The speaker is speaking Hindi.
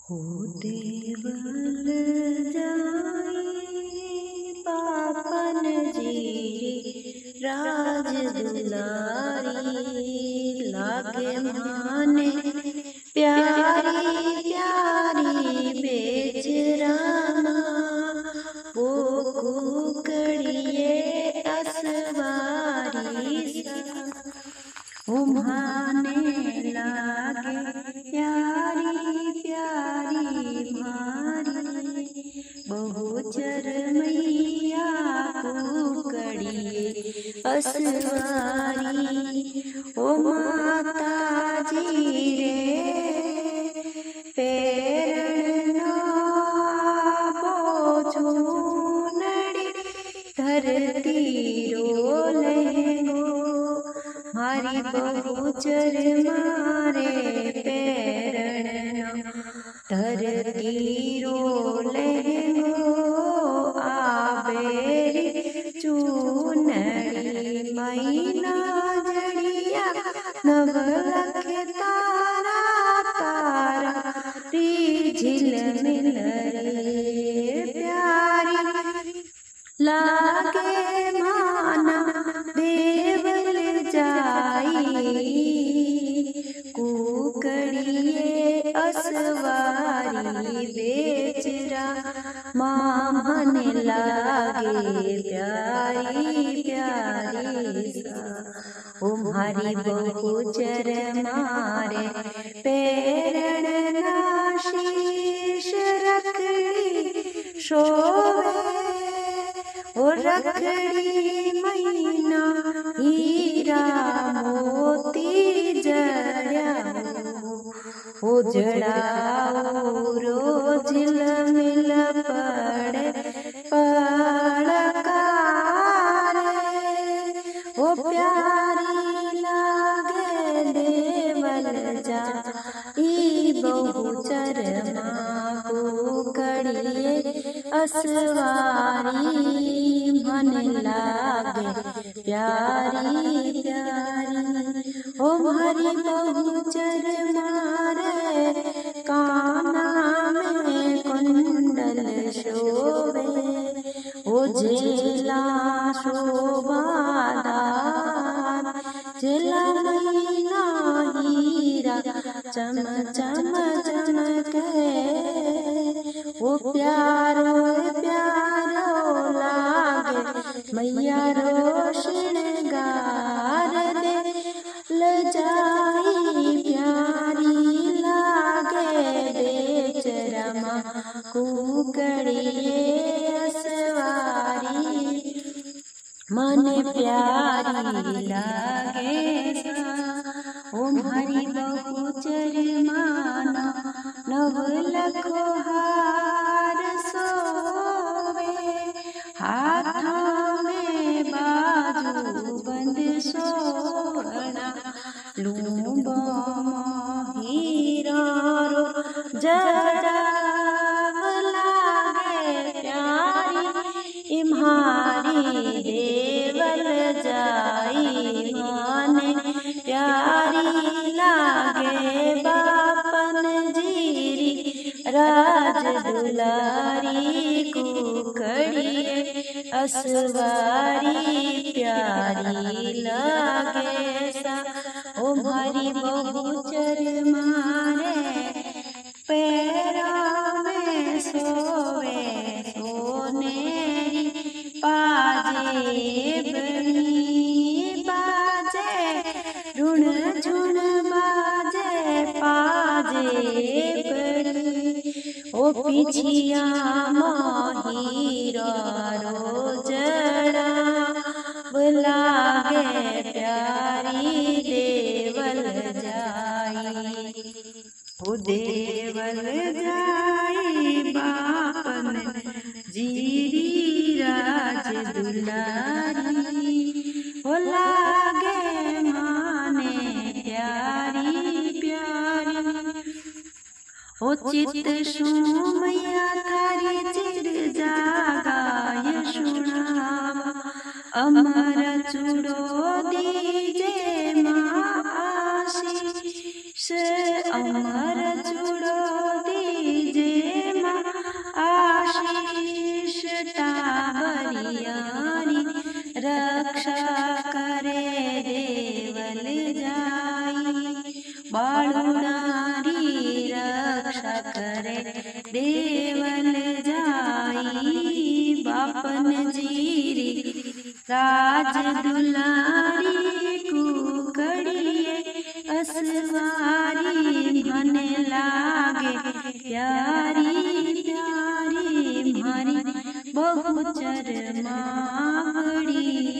हो देवल जाई पापन जी राज दुलारी लागे माने प्यारी प्यारी बेचराना वो कुकड़िए असवारी सा उम्हाने लागे प्यारी प्यारी मारी बहुचर मैया कुकड़िए असवारी ओ माता जी रे पेरणो बोझो नड़ी धरती रोलेगो मारी बहुचर मारे पेरणो धरती रोलेगो आबेरी चूनड़ी मैना जड़िया नवलख तारा तारा री झिलमिल रे प्यारी लागे माना देवल जाई कुकड़िए असवारी बेचरा मामन लागे प्यारी प्यारी सा उम्हारी बहुचर मारे पेरण ना शीश रखड़ी शोवे ओ रखड़ी मैना हीरा मोती जड़िया ओ जड़ाओ रो झिलमिल पड़े पड़कारे ओ प्यारी लागे देवल जाई बहुचर माँ कुकड़िए असवारी मन लागे प्यारी प्यारी ओ हरि बहुचर मारे काना में कुंडल शोभे ओ जेला शोभादार जेला मैना हीरा चम चम चमके ओ प्यारो प्यारो लागे मैया रो श्रृंगार दे लजाई प्यारी लागे बेचरमा कुकड़िए असवारी मन प्यारी लागे सा उम्हारी बहुचर माना नवलखो हार सोवे हाथों में बाजू बंद सोना लूंबो हीरा रो जड़ा लागे प्यारी इम्हारी देवल जाई माने प्यारी लागे बापन जीरी राज दुलारी कुकड़िए असवारी प्यारी लागे सा ओ भारी बहुचर मारे पैरों में सोवे सोनेरी पाजे बनी बाजे रुण झुण बाजे पाजे बड़ी ओ पिछिया मोहीरा रो जड़ा लागे प्यारी देवल जाई ओ देवल जाई बापन जीरी राज दुलारी ओ लागे माने प्यारी प्यारी ओ चित शू मैया तारी चिर जागाय सुनावा अमर चूड़ो दीजे माँ आशीष अमर चूड़ो दी राज दुलारी कुकड़िए असवारी मने लागे प्यारी प्यारी मारी बहुचर मावड़ी।